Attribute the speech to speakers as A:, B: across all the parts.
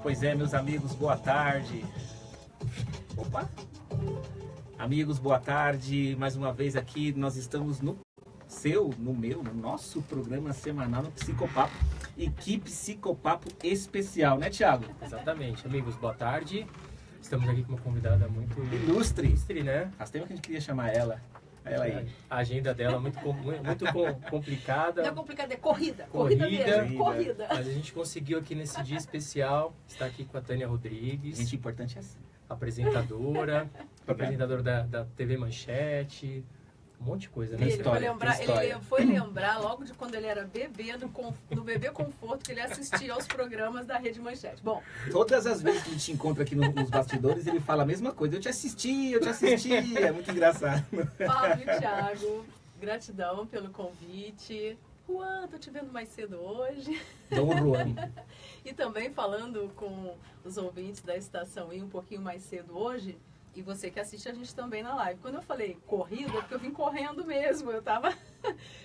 A: Pois é, meus amigos, boa tarde. Opa! Amigos, boa tarde. Mais uma vez aqui, nós estamos no nosso programa semanal no Psicopapo. Equipe Psicopapo especial, né, Thiago?
B: Exatamente. Amigos, boa tarde. Estamos aqui com uma convidada muito
A: ilustre,
B: né?
A: Faz tempo que a gente queria chamar ela. Ela aí.
B: A agenda dela é muito complicada.
C: Não é complicada, é corrida. Corrida mesmo, corrida.
B: Mas a gente conseguiu aqui nesse dia especial estar aqui com a Tânia Rodrigues.
A: Gente importante é assim.
B: Apresentadora da TV Manchete. Um monte de coisa, né?
C: Ele foi lembrar logo de quando ele era bebê, no Bebê Conforto, que ele assistia aos programas da Rede Manchete. Bom,
A: todas as vezes que a gente encontra aqui nos bastidores, ele fala a mesma coisa. Eu te assisti. É muito engraçado.
C: Paulo e Thiago, gratidão pelo convite. Juan, tô te vendo mais cedo hoje.
A: Dom Juan.
C: E também falando com os ouvintes da Estação I um pouquinho mais cedo hoje. E você que assiste a gente também na live. Quando eu falei corrida, é porque eu vim correndo mesmo. Eu estava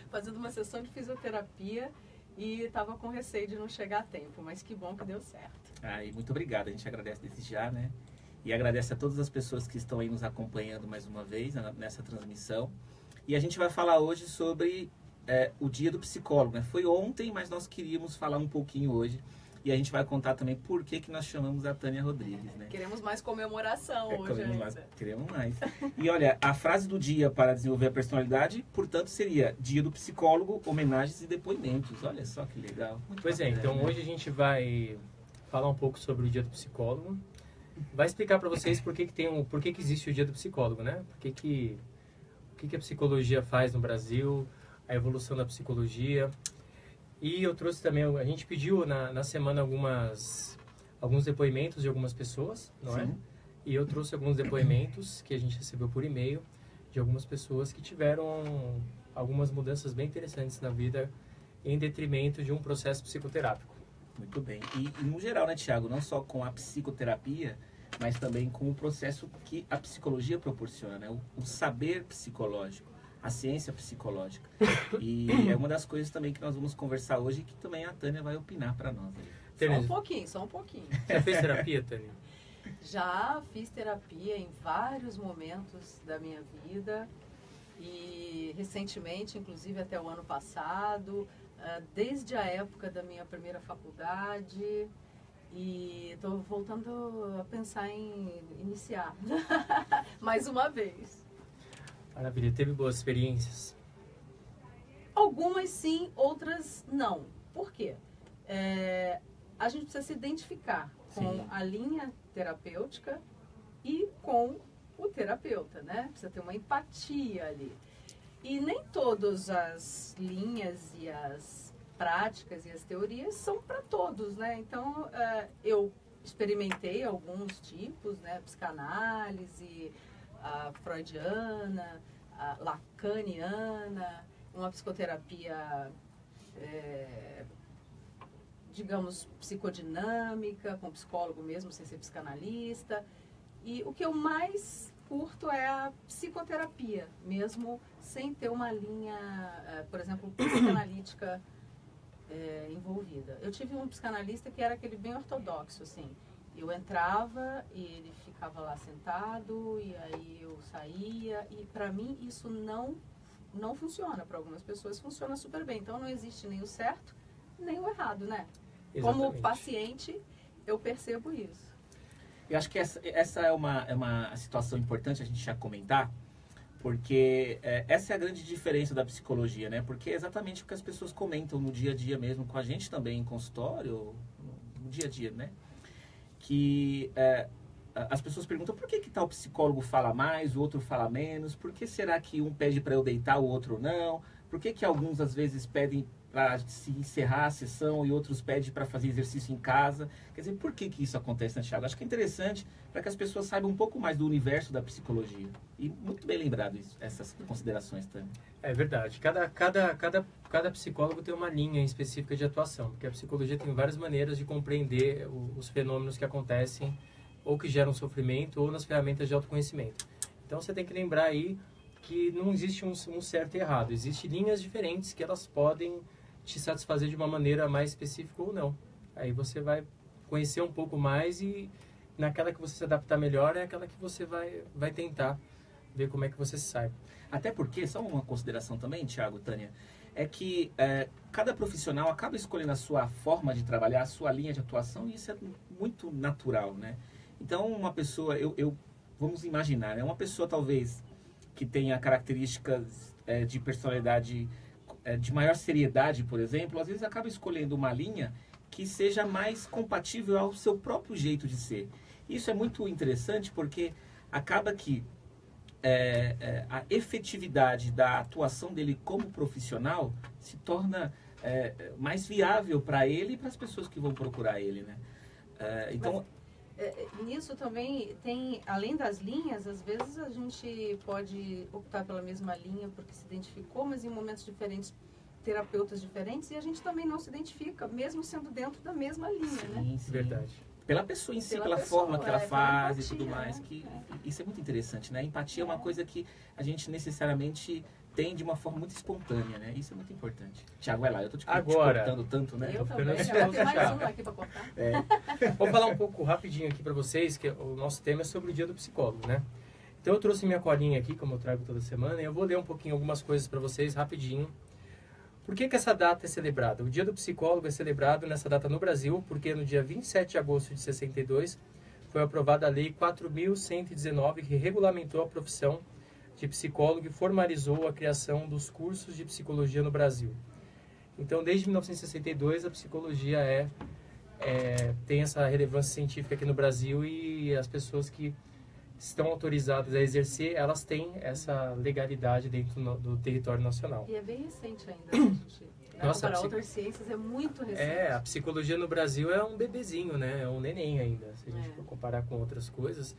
C: fazendo uma sessão de fisioterapia e estava com receio de não chegar a tempo. Mas que bom que deu certo.
A: E muito obrigado. A gente agradece desde já, né? E agradece a todas as pessoas que estão aí nos acompanhando mais uma vez nessa transmissão. E a gente vai falar hoje sobre o Dia do Psicólogo, né? Foi ontem, mas nós queríamos falar um pouquinho hoje. E a gente vai contar também por que nós chamamos a Tânia Rodrigues, né?
C: Queremos mais comemoração hoje
A: Queremos mais. E olha, a frase do dia para desenvolver a personalidade, portanto, seria Dia do Psicólogo, homenagens e depoimentos. Olha só que legal.
B: Pois é, então hoje a gente vai falar um pouco sobre o Dia do Psicólogo. Vai explicar para vocês por que existe o Dia do Psicólogo, né? O que a psicologia faz no Brasil, a evolução da psicologia. E eu trouxe também, a gente pediu na semana alguns depoimentos de algumas pessoas, não é? E eu trouxe alguns depoimentos que a gente recebeu por e-mail de algumas pessoas que tiveram algumas mudanças bem interessantes na vida em detrimento de um processo psicoterápico.
A: Muito bem. E no geral, né, Thiago? Não só com a psicoterapia, mas também com o processo que a psicologia proporciona, né? O saber psicológico. A ciência psicológica. E é uma das coisas também que nós vamos conversar hoje e que também a Tânia vai opinar para nós.
C: Só um pouquinho.
B: Já fez terapia, Tânia?
C: Já fiz terapia em vários momentos da minha vida e recentemente, inclusive até o ano passado, desde a época da minha primeira faculdade, e estou voltando a pensar em iniciar mais uma vez.
B: Maravilha. Teve boas experiências?
C: Algumas sim, outras não. Por quê? A gente precisa se identificar com a linha terapêutica e com o terapeuta, né? Precisa ter uma empatia ali. E nem todas as linhas e as práticas e as teorias são para todos, né? Então, eu experimentei alguns tipos, né? Psicanálise, a freudiana, a lacaniana, uma psicoterapia, digamos, psicodinâmica, com psicólogo mesmo, sem ser psicanalista. E o que eu mais curto é a psicoterapia, mesmo sem ter uma linha, por exemplo, psicanalítica envolvida. Eu tive um psicanalista que era aquele bem ortodoxo, assim. Eu entrava e ele ficava lá sentado e aí eu saía e para mim isso não funciona. Para algumas pessoas funciona super bem. Então não existe nem o certo nem o errado, né?
B: Exatamente.
C: Como paciente eu percebo isso.
A: Eu acho que essa é uma situação importante a gente já comentar, porque essa é a grande diferença da psicologia, né? Porque é exatamente o que as pessoas comentam no dia a dia mesmo, com a gente também em consultório, no dia a dia, né? Que as pessoas perguntam por que tal psicólogo fala mais, o outro fala menos, por que será que um pede para eu deitar, o outro não, por que alguns às vezes pedem para se encerrar a sessão e outros pedem para fazer exercício em casa. Quer dizer, por que isso acontece, né, Thiago? Acho que é interessante para que as pessoas saibam um pouco mais do universo da psicologia. E muito bem lembrado essas considerações também.
B: É verdade. Cada psicólogo tem uma linha específica de atuação, porque a psicologia tem várias maneiras de compreender os fenômenos que acontecem ou que geram sofrimento ou nas ferramentas de autoconhecimento. Então você tem que lembrar aí que não existe um certo e errado. Existem linhas diferentes que elas podem te satisfazer de uma maneira mais específica ou não. Aí você vai conhecer um pouco mais e naquela que você se adaptar melhor é aquela que você vai tentar ver como é que você sai.
A: Até porque, só uma consideração também, Thiago, Tânia, é que cada profissional acaba escolhendo a sua forma de trabalhar, a sua linha de atuação, e isso é muito natural, né? Então, uma pessoa, vamos imaginar, né? Uma pessoa talvez que tenha características de personalidade de maior seriedade, por exemplo, às vezes acaba escolhendo uma linha que seja mais compatível ao seu próprio jeito de ser. Isso é muito interessante porque acaba que a efetividade da atuação dele como profissional se torna mais viável para ele e para as pessoas que vão procurar ele, né? Então,
C: nisso também tem, além das linhas, às vezes a gente pode optar pela mesma linha porque se identificou, mas em momentos diferentes, terapeutas diferentes, e a gente também não se identifica, mesmo sendo dentro da mesma linha,
A: sim,
C: né?
A: sim.
B: Verdade.
A: Pela pessoa em si,
C: Pela
A: pela
C: pessoa,
A: forma que ela
C: pela
A: faz e
C: empatia,
A: tudo mais.
C: né?
A: Isso é muito interessante, né? A empatia é uma coisa que a gente necessariamente tem de uma forma muito espontânea, né? Isso é muito importante. Tiago, vai lá, eu tô te cortando tanto, né?
C: Eu
B: ficando
C: também,
B: ansioso
C: eu tenho mais
B: já.
C: uma aqui para cortar.
B: Vou falar um pouco rapidinho aqui para vocês, que o nosso tema é sobre o Dia do Psicólogo, né? Então eu trouxe minha colinha aqui, como eu trago toda semana, e eu vou ler um pouquinho algumas coisas para vocês rapidinho. Por que essa data é celebrada? O Dia do Psicólogo é celebrado nessa data no Brasil, porque no dia 27 de agosto de 62 foi aprovada a Lei 4.119, que regulamentou a profissão de psicólogo e formalizou a criação dos cursos de psicologia no Brasil. Então, desde 1962, a psicologia tem essa relevância científica aqui no Brasil e as pessoas que estão autorizadas a exercer, elas têm essa legalidade dentro do território nacional.
C: E é bem recente ainda, né, gente?
B: Nossa,
C: para outras ciências é muito recente.
B: A psicologia no Brasil é um bebezinho, né? É um neném ainda, se a gente for comparar com outras coisas.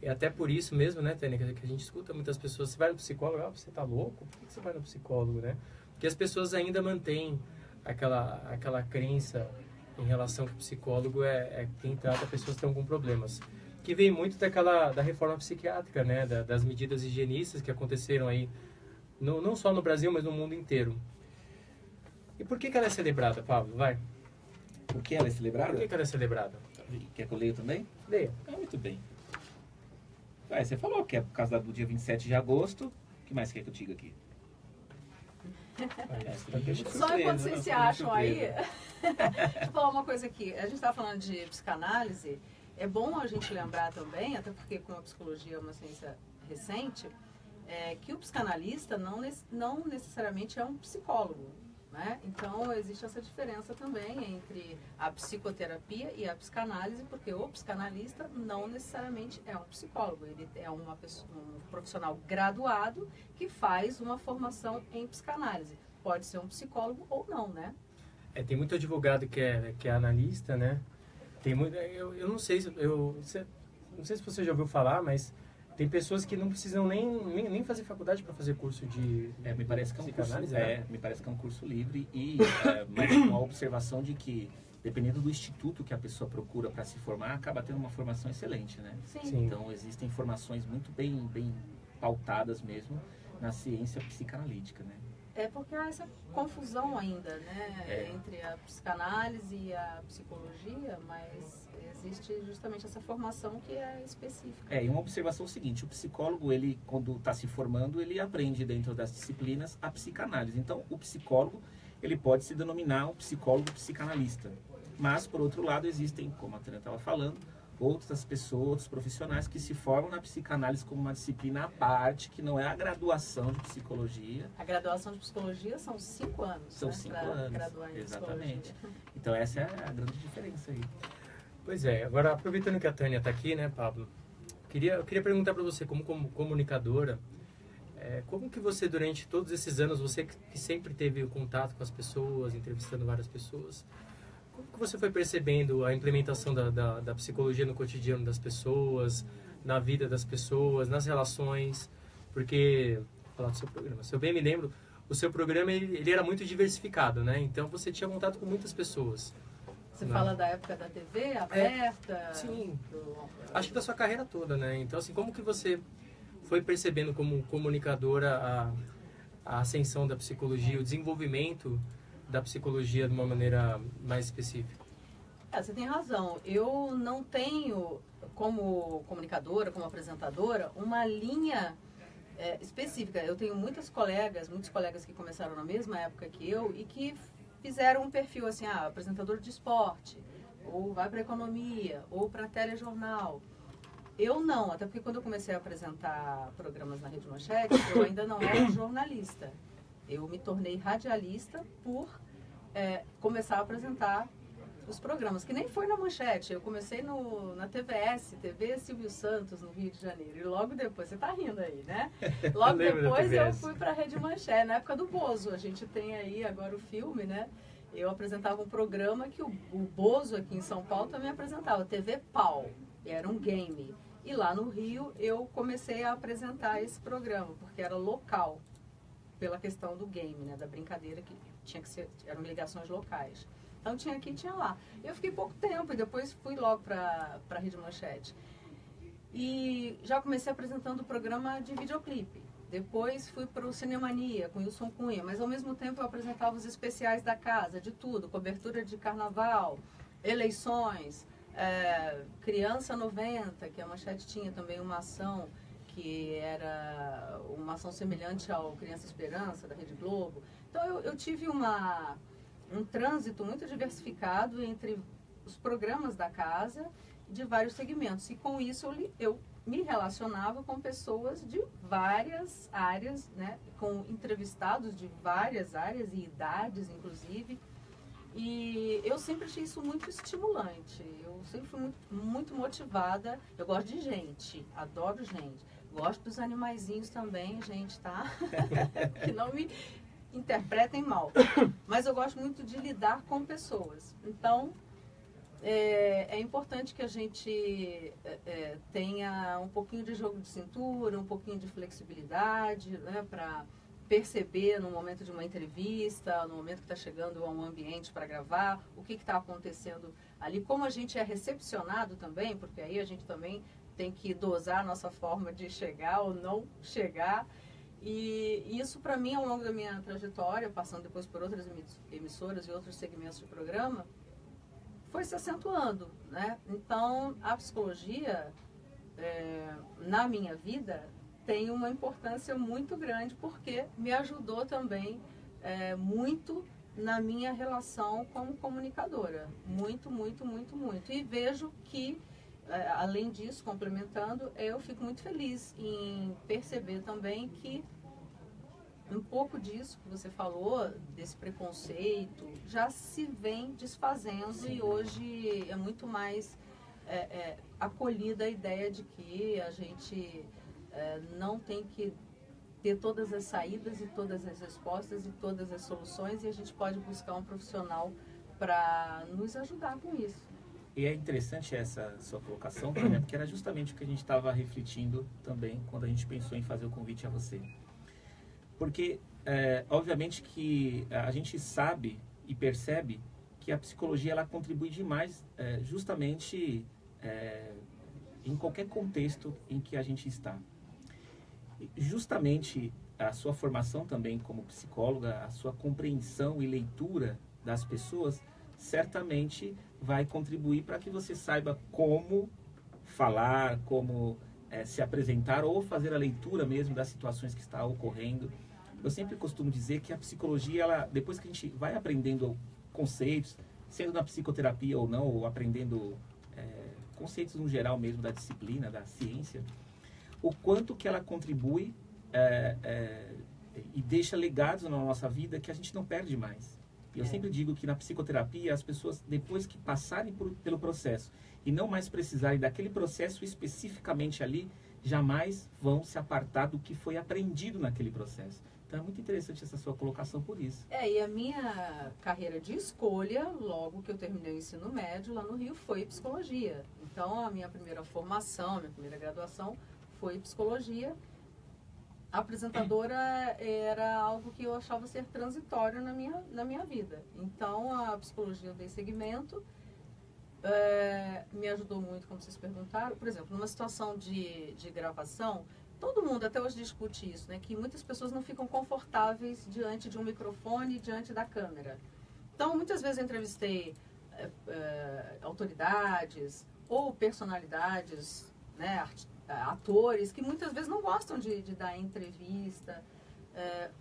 B: E até por isso mesmo, né, Tânia, que a gente escuta muitas pessoas, você vai no psicólogo, você tá louco? Por que você vai no psicólogo, né? Porque as pessoas ainda mantêm aquela crença em relação que o psicólogo é quem trata pessoas que estão com problemas. Que vem muito da reforma psiquiátrica, né? Das medidas higienistas que aconteceram aí, não só no Brasil, mas no mundo inteiro. E por que ela é celebrada, Pablo? Vai.
A: Por que ela é celebrada?
B: Por que ela é celebrada?
A: Quer que eu leia também?
B: Leia.
A: Muito bem. Você falou que é por causa do dia 27 de agosto. O que mais quer que eu diga aqui?
C: Só enquanto vocês se acham aí. Deixa eu falar uma coisa aqui. A gente estava falando de psicanálise. É bom a gente lembrar também, até porque como a psicologia é uma ciência recente, que o psicanalista não necessariamente é um psicólogo, né? Então existe essa diferença também entre a psicoterapia e a psicanálise, porque o psicanalista não necessariamente é um psicólogo, ele é um profissional graduado que faz uma formação em psicanálise. Pode ser um psicólogo ou não, né?
B: Tem muito advogado que é analista, né? Tem muito, eu não sei se você já ouviu falar, mas tem pessoas que não precisam nem fazer faculdade para fazer curso de
A: me parece que é um curso,
B: né?
A: me parece que é um curso livre e mas com uma observação de que dependendo do instituto que a pessoa procura para se formar, acaba tendo uma formação excelente, né?
C: Sim.
A: Então existem formações muito bem pautadas mesmo na ciência psicanalítica, né?
C: É porque há essa confusão ainda, né, entre a psicanálise e a psicologia, mas existe justamente essa formação que é específica.
A: E uma observação seguinte, o psicólogo, ele quando está se formando, ele aprende dentro das disciplinas a psicanálise. Então, o psicólogo, ele pode se denominar um psicólogo psicanalista. Mas, por outro lado, existem, como a Tânia estava falando, outras pessoas, outros profissionais que se formam na psicanálise como uma disciplina à parte, que não é a graduação de psicologia.
C: A graduação de psicologia são 5 anos.
A: São 5 anos,
C: graduar em
A: exatamente.
C: psicologia.
A: Então essa é a grande diferença aí.
B: Pois é, agora aproveitando que a Tânia está aqui, né, Pablo, eu queria perguntar para você, como comunicadora, como que você, durante todos esses anos, você que sempre teve contato com as pessoas, entrevistando várias pessoas, como que você foi percebendo a implementação da psicologia no cotidiano das pessoas, na vida das pessoas, nas relações? Porque, vou falar do seu programa, se eu bem me lembro, o seu programa ele era muito diversificado, né? Então você tinha contato com muitas pessoas.
C: Você fala da época da TV aberta?
B: Sim, acho que da sua carreira toda, né? Então, assim, como que você foi percebendo como comunicadora a ascensão da psicologia, o desenvolvimento da psicologia de uma maneira mais específica?
C: Você tem razão. Eu não tenho, como comunicadora, como apresentadora, uma linha específica. Eu tenho muitos colegas que começaram na mesma época que eu e que fizeram um perfil assim, apresentador de esporte, ou vai para economia, ou para telejornal. Eu não, até porque quando eu comecei a apresentar programas na Rede Manchete, eu ainda não era jornalista. Eu me tornei radialista por começar a apresentar os programas, que nem foi na Manchete. Eu comecei na TVS, TV Silvio Santos, no Rio de Janeiro. E logo depois, você tá rindo aí, né? Logo depois eu fui para a Rede Manchete, na época do Bozo. A gente tem aí agora o filme, né? Eu apresentava um programa que o Bozo aqui em São Paulo também apresentava, TV Pau. Era um game. E lá no Rio eu comecei a apresentar esse programa, porque era local, pela questão do game, né? Da brincadeira, que tinha que ser, eram ligações locais. Então tinha aqui e tinha lá. Eu fiquei pouco tempo e depois fui logo para a Rede Manchete. E já comecei apresentando o programa de videoclipe. Depois fui para o Cinemania com Wilson Cunha, mas ao mesmo tempo eu apresentava os especiais da casa, de tudo, cobertura de carnaval, eleições, Criança 90, que a Manchete tinha também uma ação que era uma ação semelhante ao Criança Esperança, da Rede Globo. Então eu tive um trânsito muito diversificado entre os programas da casa de vários segmentos. E com isso eu me relacionava com pessoas de várias áreas, né, com entrevistados de várias áreas e idades, inclusive. E eu sempre achei isso muito estimulante. Eu sempre fui muito motivada. Eu gosto de gente, adoro gente. Gosto dos animaizinhos também, gente, tá? Que não me interpretem mal. Mas eu gosto muito de lidar com pessoas. Então, é importante que a gente tenha um pouquinho de jogo de cintura, um pouquinho de flexibilidade, né, para perceber no momento de uma entrevista, no momento que está chegando a um ambiente para gravar, o que está acontecendo ali, como a gente é recepcionado também, porque aí a gente também tem que dosar a nossa forma de chegar ou não chegar. E isso, para mim, ao longo da minha trajetória, passando depois por outras emissoras e outros segmentos de programa, foi se acentuando, né? Então, a psicologia, na minha vida, tem uma importância muito grande, porque me ajudou também muito na minha relação como comunicadora. Muito, muito, muito, muito. E vejo que, além disso, complementando, eu fico muito feliz em perceber também que um pouco disso que você falou, desse preconceito, já se vem desfazendo. Sim. E hoje é muito mais acolhida a ideia de que a gente não tem que ter todas as saídas e todas as respostas e todas as soluções, e a gente pode buscar um profissional para nos ajudar com isso.
A: E é interessante essa sua colocação, né? Porque era justamente o que a gente estava refletindo também quando a gente pensou em fazer o convite a você. Porque, obviamente que a gente sabe e percebe que a psicologia ela contribui demais justamente em qualquer contexto em que a gente está. Justamente a sua formação também como psicóloga, a sua compreensão e leitura das pessoas, certamente vai contribuir para que você saiba como falar, como se apresentar ou fazer a leitura mesmo das situações que está ocorrendo. Eu sempre costumo dizer que a psicologia, ela, depois que a gente vai aprendendo conceitos, sendo na psicoterapia ou não, ou aprendendo conceitos no geral mesmo da disciplina, da ciência, o quanto que ela contribui e deixa legados na nossa vida que a gente não perde mais. E eu sempre digo que na psicoterapia, as pessoas, depois que passarem pelo processo e não mais precisarem daquele processo especificamente ali, jamais vão se apartar do que foi aprendido naquele processo. Então é muito interessante essa sua colocação por isso.
C: E a minha carreira de escolha, logo que eu terminei o ensino médio lá no Rio, foi psicologia. Então a minha primeira formação, minha primeira graduação foi psicologia. A apresentadora era algo que eu achava ser transitório na minha vida. Então, a psicologia eu dei seguimento, me ajudou muito, como vocês perguntaram. Por exemplo, numa situação de gravação, todo mundo até hoje discute isso, né? Que muitas pessoas não ficam confortáveis diante de um microfone, diante da câmera. Então, muitas vezes eu entrevistei autoridades ou personalidades, né, atores que muitas vezes não gostam de dar entrevista,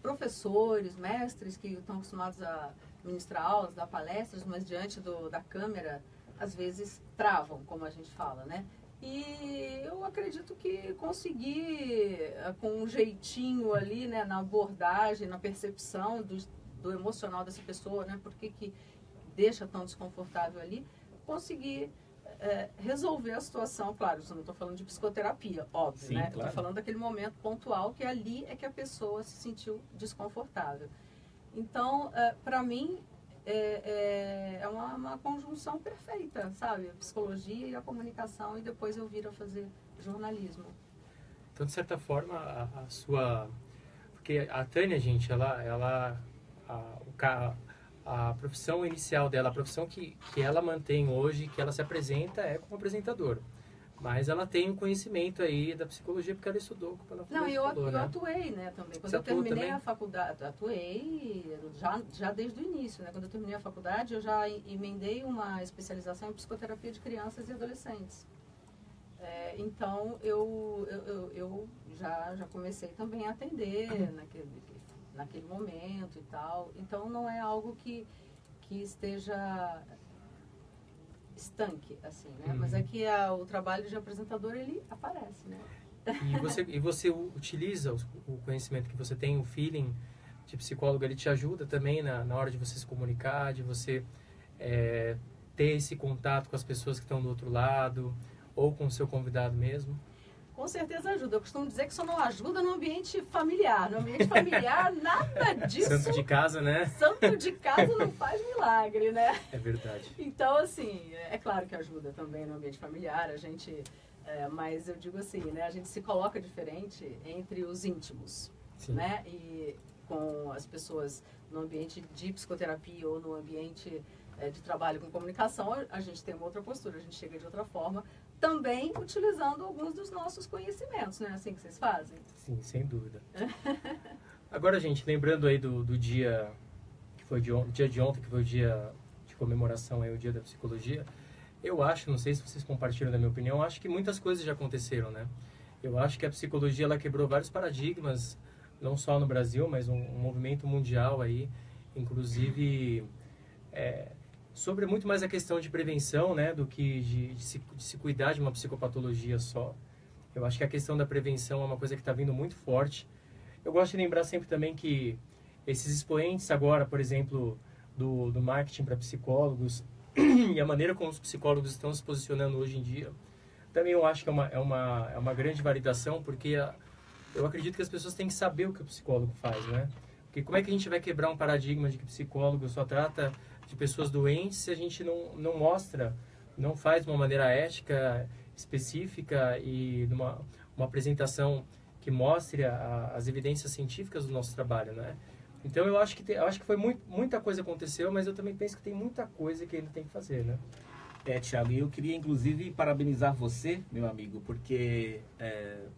C: professores, mestres que estão acostumados a ministrar aulas, dar palestras, mas diante da câmera, às vezes travam, como a gente fala, né? E eu acredito que consegui, com um jeitinho ali, né, na abordagem, na percepção do emocional dessa pessoa, né, por que deixa tão desconfortável ali, conseguir resolver a situação. Claro, eu não estou falando de psicoterapia, óbvio,
A: Sim,
C: né?
A: claro.
C: Estou falando daquele momento pontual que ali é que a pessoa se sentiu desconfortável. Então, para mim, é uma conjunção perfeita, sabe? A psicologia e a comunicação, e depois eu viro a fazer jornalismo.
B: Então, de certa forma, a sua... Porque a Tânia, gente, a profissão inicial dela, a profissão que ela mantém hoje, que ela se apresenta, é como apresentadora. Mas ela tem um conhecimento aí da psicologia, porque ela estudou.
C: Não, eu atuei, né, também. Quando eu terminei a faculdade, atuei já desde o início, né? Quando eu terminei a faculdade, eu já emendei uma especialização em psicoterapia de crianças e adolescentes. Então, eu já comecei também a atender naquele momento e tal. Então, não é algo que esteja estanque, assim, né? Mas é que o trabalho de apresentador, ele aparece, né?
B: E você utiliza o conhecimento que você tem, o feeling de psicólogo, ele te ajuda também na hora de você se comunicar, de você ter esse contato com as pessoas que estão do outro lado, ou com o seu convidado mesmo?
C: Com certeza ajuda. Eu costumo dizer que só não ajuda no ambiente familiar. No ambiente familiar, nada disso.
B: Santo de casa, né?
C: Santo de casa não faz milagre, né?
B: É verdade.
C: Então, assim, é claro que ajuda também no ambiente familiar. A gente, mas eu digo assim, né? A gente se coloca diferente entre os íntimos,
B: Sim.
C: né? E com as pessoas no ambiente de psicoterapia ou no ambiente de trabalho com comunicação, a gente tem uma outra postura, a gente chega de outra forma, também utilizando alguns dos nossos conhecimentos, né? Assim que vocês fazem.
B: Sim, sem dúvida. Agora, gente, lembrando aí do dia que foi dia de ontem, que foi o dia de comemoração, aí, o dia da psicologia, eu acho, não sei se vocês compartilham da minha opinião, eu acho que muitas coisas já aconteceram, né? Eu acho que a psicologia, ela quebrou vários paradigmas, não só no Brasil, mas um movimento mundial aí, inclusive... sobre muito mais a questão de prevenção, né, do que de se cuidar de uma psicopatologia só. Eu acho que a questão da prevenção é uma coisa que está vindo muito forte. Eu gosto de lembrar sempre também que esses expoentes agora, por exemplo, do marketing para psicólogos e a maneira como os psicólogos estão se posicionando hoje em dia, também eu acho que é uma grande validação, porque eu acredito que as pessoas têm que saber o que o psicólogo faz, né? Porque como é que a gente vai quebrar um paradigma de que psicólogo só trata de pessoas doentes se a gente não mostra, não faz de uma maneira ética, específica e uma apresentação que mostre as evidências científicas do nosso trabalho, né? Então eu acho que foi muita coisa aconteceu, mas eu também penso que tem muita coisa que ainda tem que fazer, né?
A: Thiago, eu queria inclusive parabenizar você, meu amigo, porque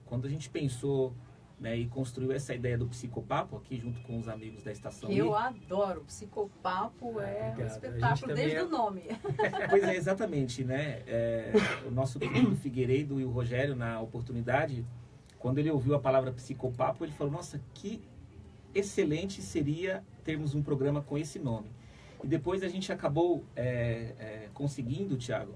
A: quando a gente pensou, né, e construiu essa ideia do Psicopapo aqui junto com os amigos da Estação I.
C: Eu adoro. Psicopapo é um espetáculo desde o nome.
A: Pois é, exatamente, né? O nosso querido Figueiredo e o Rogério, na oportunidade, quando ele ouviu a palavra Psicopapo, ele falou, nossa, que excelente seria termos um programa com esse nome. E depois a gente acabou conseguindo, Thiago,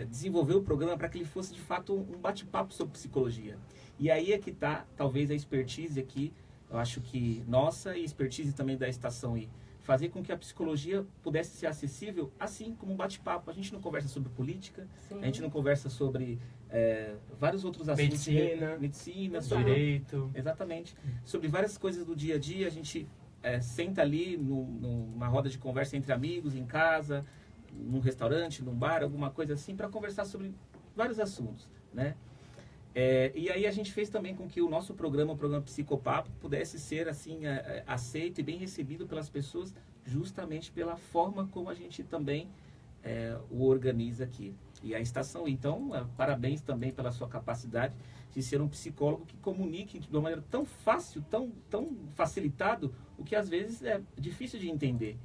A: desenvolver o programa para que ele fosse de fato um bate-papo sobre psicologia. E aí é que está talvez a expertise aqui, eu acho que nossa e expertise também da Estação I, fazer com que a psicologia pudesse ser acessível assim como um bate-papo. A gente não conversa sobre política, sim, a gente não conversa sobre vários outros assuntos. Medicina,
B: direito.
A: Exatamente. Sobre várias coisas do dia a dia, a gente senta ali numa roda de conversa entre amigos, em casa, num restaurante, num bar, alguma coisa assim, para conversar sobre vários assuntos, né? E aí a gente fez também com que o nosso programa, o programa Psicopapo, pudesse ser assim aceito e bem recebido pelas pessoas, justamente pela forma como a gente também o organiza aqui. E a estação, então, parabéns também pela sua capacidade de ser um psicólogo que comunique de uma maneira tão fácil, tão facilitado, o que às vezes é difícil de entender.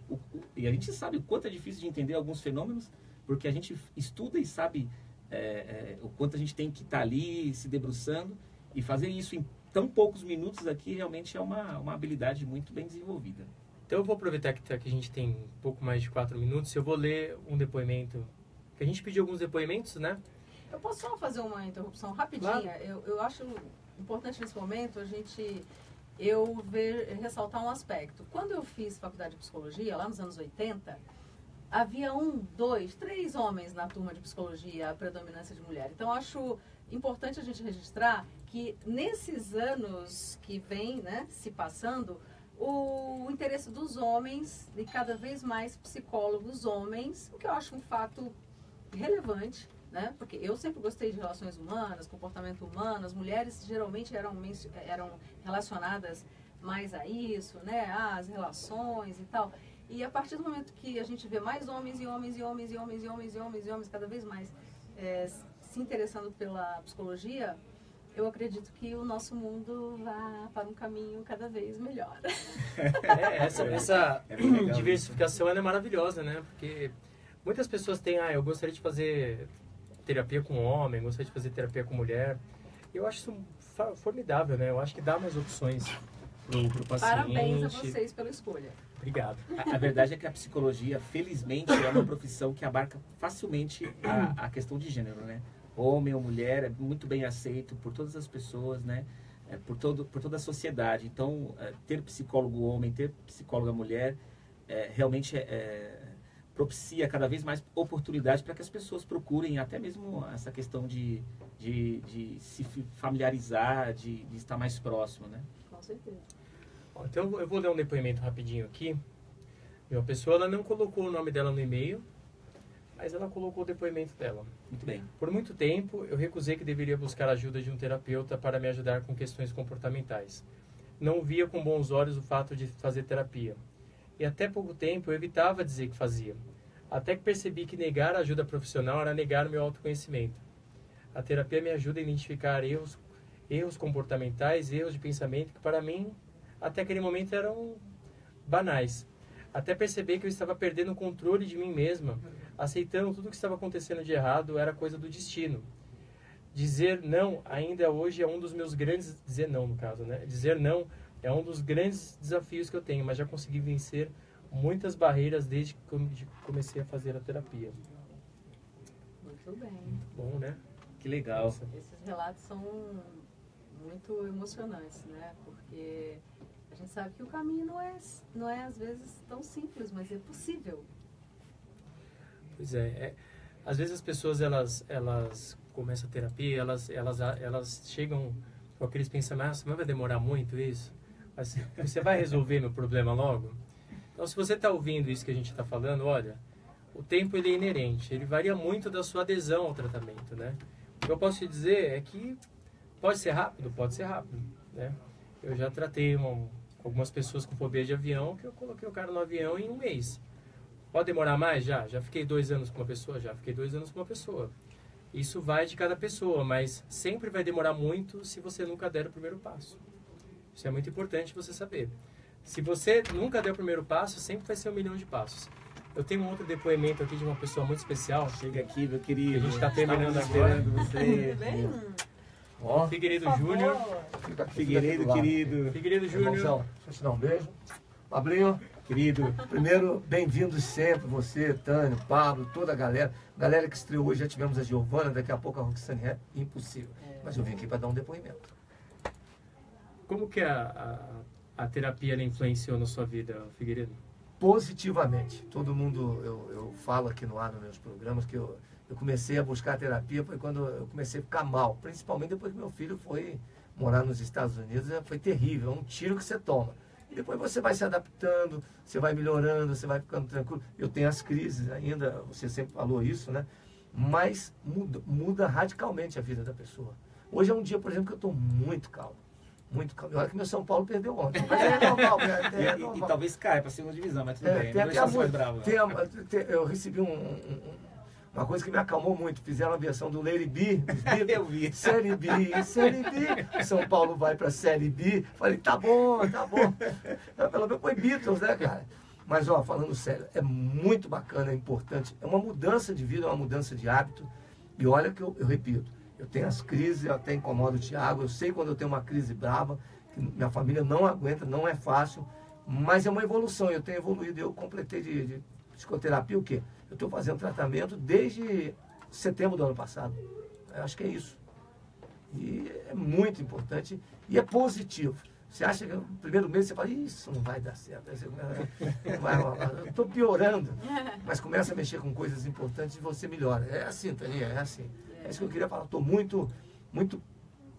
A: E a gente sabe o quanto é difícil de entender alguns fenômenos, porque a gente estuda e sabe o quanto a gente tem que estar ali se debruçando, e fazer isso em tão poucos minutos aqui realmente é uma habilidade muito bem desenvolvida.
B: Então eu vou aproveitar que a gente tem um pouco mais de 4 minutos, eu vou ler um depoimento, que a gente pediu alguns depoimentos, né?
C: Eu posso só fazer uma interrupção rapidinha?
B: Claro.
C: Eu acho importante nesse momento ressaltar um aspecto. Quando eu fiz faculdade de psicologia, lá nos anos 80, havia 1, 2, 3 homens na turma de psicologia, a predominância de mulher. Então, acho importante a gente registrar que nesses anos que vem, né, se passando, o interesse dos homens e cada vez mais psicólogos homens, o que eu acho um fato relevante, né? Porque eu sempre gostei de relações humanas, comportamento humano, as mulheres geralmente eram relacionadas mais a isso, né? As relações e tal. E a partir do momento que a gente vê mais homens cada vez mais se interessando pela psicologia, eu acredito que o nosso mundo vá para um caminho cada vez melhor.
B: Essa diversificação ela é maravilhosa, né? Porque muitas pessoas têm, eu gostaria de fazer terapia com homem, gostaria de fazer terapia com mulher. Eu acho isso formidável, né? Eu acho que dá mais opções pro paciente.
C: Parabéns a vocês pela escolha.
B: Obrigado.
A: A verdade é que a psicologia, felizmente, é uma profissão que abarca facilmente a questão de gênero, né? Homem ou mulher, é muito bem aceito por todas as pessoas, né? Por toda a sociedade. Então, ter psicólogo homem, ter psicóloga mulher, realmente propicia cada vez mais oportunidade para que as pessoas procurem até mesmo essa questão de se familiarizar, de estar mais próximo, né?
C: Com certeza.
B: Bom, então, eu vou ler um depoimento rapidinho aqui. Uma pessoa, ela não colocou o nome dela no e-mail, mas ela colocou o depoimento dela.
A: Muito bem.
B: Por muito tempo, eu recusei que deveria buscar a ajuda de um terapeuta para me ajudar com questões comportamentais. Não via com bons olhos o fato de fazer terapia. E até pouco tempo eu evitava dizer que fazia. Até que percebi que negar a ajuda profissional era negar o meu autoconhecimento. A terapia me ajuda a identificar erros comportamentais, erros de pensamento que para mim, até aquele momento, eram banais. Até perceber que eu estava perdendo o controle de mim mesma, aceitando tudo o que estava acontecendo de errado era coisa do destino. Dizer não ainda hoje é um dos meus grandes... Dizer não, no caso, né? Dizer não é um dos grandes desafios que eu tenho, mas já consegui vencer muitas barreiras desde que comecei a fazer a terapia.
C: Muito bem.
B: Muito bom, né?
A: Que legal.
C: Esses relatos são muito emocionantes, né? Porque a gente sabe que o caminho não é às vezes tão simples, mas é possível.
B: Pois é. Às vezes as pessoas elas começam a terapia, elas chegam com aqueles pensamentos, mas vai demorar muito isso? Você vai resolver meu problema logo? Então, se você está ouvindo isso que a gente está falando, olha, o tempo ele é inerente, ele varia muito da sua adesão ao tratamento, né? O que eu posso te dizer é que pode ser rápido, né? Eu já tratei algumas pessoas com fobia de avião, que eu coloquei o cara no avião em 1 mês. Pode demorar mais? Já fiquei 2 anos com uma pessoa? Já fiquei 2 anos com uma pessoa. Isso vai de cada pessoa, mas sempre vai demorar muito se você nunca der o primeiro passo. Isso é muito importante você saber. Se você nunca der o primeiro passo, sempre vai ser 1 milhão de passos. Eu tenho um outro depoimento aqui de uma pessoa muito especial.
A: Chega aqui, meu querido.
B: A gente está terminando agora.
A: Você.
B: Ó, Figueiredo Júnior.
A: Figueiredo, querido.
B: Figueiredo Júnior.
D: Deixa eu te dar um beijo. Pablinho,
A: Querido.
D: primeiro, bem-vindos sempre, você, Tânio, Pablo, toda a galera. Galera que estreou hoje, já tivemos a Giovana, daqui a pouco a Roxane, é impossível. Mas eu vim aqui para dar um depoimento.
B: Como que a terapia ela influenciou na sua vida, Figueiredo?
D: Positivamente. Todo mundo, eu falo aqui no ar nos meus programas que eu comecei a buscar a terapia foi quando eu comecei a ficar mal. Principalmente depois que meu filho foi morar nos Estados Unidos, foi terrível, é um tiro que você toma. E depois você vai se adaptando, você vai melhorando, você vai ficando tranquilo. Eu tenho as crises ainda, você sempre falou isso, né? Mas muda radicalmente a vida da pessoa. Hoje é um dia, por exemplo, que eu estou muito calmo. Muito calmo. Olha que meu São Paulo perdeu ontem. Mas é normal, é normal.
A: E talvez caia para a segunda divisão, mas tudo bem.
D: Tem
A: Não
D: até a
A: deixa mais bravo.
D: eu recebi Uma coisa que me acalmou muito, fizeram a versão do Lady B,
A: Eu vi.
D: Série B, Série B. São Paulo vai pra Série B. Falei, tá bom, tá bom. Pelo menos foi Beatles, né, cara? Mas, ó, falando sério, é muito bacana, é importante. É uma mudança de vida, é uma mudança de hábito. E olha que eu repito, eu tenho as crises, eu até incomodo o Thiago, eu sei quando eu tenho uma crise brava, que minha família não aguenta, não é fácil, mas é uma evolução, eu tenho evoluído. Eu completei de psicoterapia o quê? Eu estou fazendo tratamento desde setembro do ano passado. Eu acho que é isso. E é muito importante e é positivo. Você acha que no primeiro mês você fala, isso não vai dar certo, eu estou piorando. Mas começa a mexer com coisas importantes e você melhora. É assim, Taninha, é assim. É isso que eu queria falar. Estou muito, muito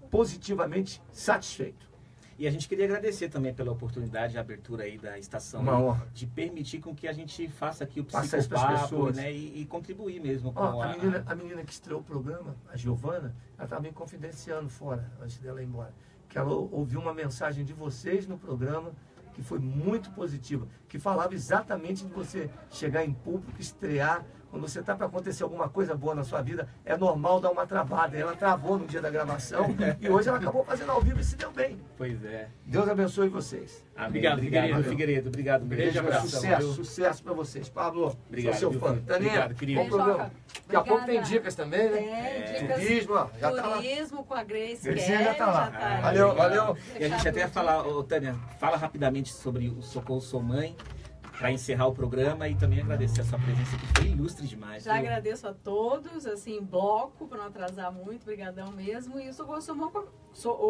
D: positivamente satisfeito.
A: E a gente queria agradecer também pela oportunidade de abertura aí da estação.
D: Uma honra.
A: De permitir com que a gente faça aqui o
D: Passa isso pras
A: psicopapo,
D: pessoas.
A: né? E contribuir mesmo com
D: Ó, a menina que estreou o programa, a Giovana, ela estava me confidenciando fora, antes dela ir embora. Que ela ouviu uma mensagem de vocês no programa que foi muito positiva, que falava exatamente de você chegar em público, estrear. Quando você está para acontecer alguma coisa boa na sua vida, é normal dar uma travada. Ela travou no dia da gravação e hoje ela acabou fazendo ao vivo e se deu bem.
A: Pois é.
D: Deus abençoe vocês.
A: Amém.
B: Obrigado,
A: obrigado,
B: Figueiredo.
A: Figueiredo. Obrigado.
B: Beijo, abraço.
D: Sucesso, sucesso para vocês. Pablo,
A: Obrigado,
D: sou seu
A: viu,
D: fã.
A: Fábio?
D: Taninha,
A: Obrigado, querido.
D: bom programa. Daqui a pouco tem
C: Obrigada.
D: dicas também, né?
C: Dicas
D: Turismo, ó, já tá lá.
C: turismo com a Grace
D: Gracinha
C: Kelly,
D: já tá lá.
C: aí.
D: Valeu, valeu.
A: E a gente até ia falar, ô, Tânia, fala rapidamente sobre o Socorro Sou Mãe, para encerrar o programa e também agradecer a sua presença, que foi ilustre demais.
C: Já
A: viu?
C: agradeço a todos, assim, em bloco, para não atrasar muito, brigadão mesmo. E o Socorro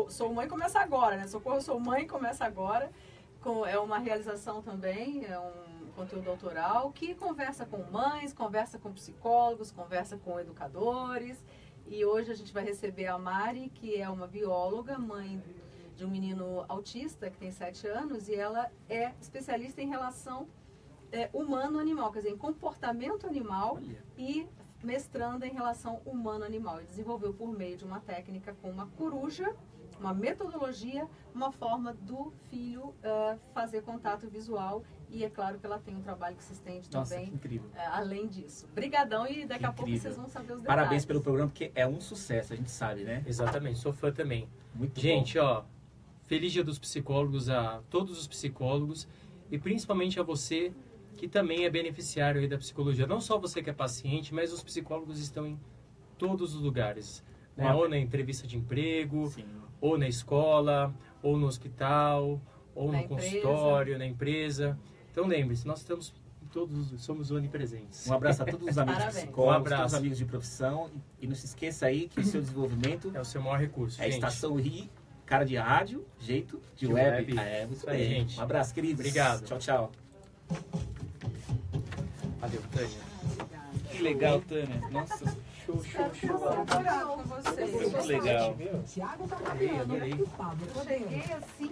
C: Sou Mãe começa agora, né? Socorro Sou Mãe começa agora. É uma realização também, é um conteúdo autoral que conversa com mães, conversa com psicólogos, conversa com educadores. E hoje a gente vai receber a Mari, que é uma bióloga, mãe de um menino autista que tem 7 anos, e ela é especialista em relação humano-animal, quer dizer, em comportamento animal.
A: Olha.
C: E mestranda em relação humano-animal. E desenvolveu por meio de uma técnica com uma coruja, uma metodologia, uma forma do filho fazer contato visual. E é claro que ela tem um trabalho que se estende
A: Nossa,
C: também
A: que incrível.
C: além disso. Brigadão e daqui a pouco
A: Incrível.
C: vocês vão saber os detalhes.
A: Parabéns pelo programa, porque é um sucesso, a gente sabe, né?
B: Exatamente, sou fã também.
A: Muito
B: Gente, ó, feliz dia dos psicólogos a todos os psicólogos e principalmente a você que também é beneficiário aí da psicologia. Não só você que é paciente, mas os psicólogos estão em todos os lugares. Né?
A: Uma-
B: Ou na entrevista de emprego,
A: bom. Sim.
B: ou na escola, ou no hospital, ou
C: Na
B: no consultório, na empresa. Então lembre-se, nós estamos em todos, somos onipresentes.
A: Um abraço a todos os amigos
C: Parabéns.
A: psicólogos,
B: Um abraço.
A: todos os amigos de profissão. E não se esqueça aí que o seu desenvolvimento
B: É o seu maior recurso,
A: é a
B: gente.
A: Estação Ri, cara de rádio, jeito de
B: De
A: web.
B: web.
A: É, muito
B: Isso aí,
A: bem.
B: gente.
A: Um abraço, queridos.
B: Obrigado.
A: Tchau, tchau.
B: Valeu, Tânia.
A: Que legal, Tânia. Nossa, show, show, show.
C: Colaborar com vocês.
A: Foi muito legal.
E: Thiago tá
B: Adorei,
E: cabendo,
B: adorei.
E: né? Pablo,
C: Eu cheguei assim,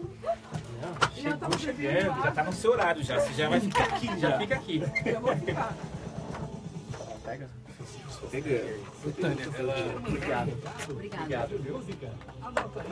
B: Não, chegou chegando.
A: Já tá no seu horário já. Você já vai ficar aqui
B: Já
A: já.
B: fica aqui.
C: eu vou ficar.
B: Pega.
A: Pegando.
B: Tânia, obrigado.
C: Obrigada.
B: Obrigado.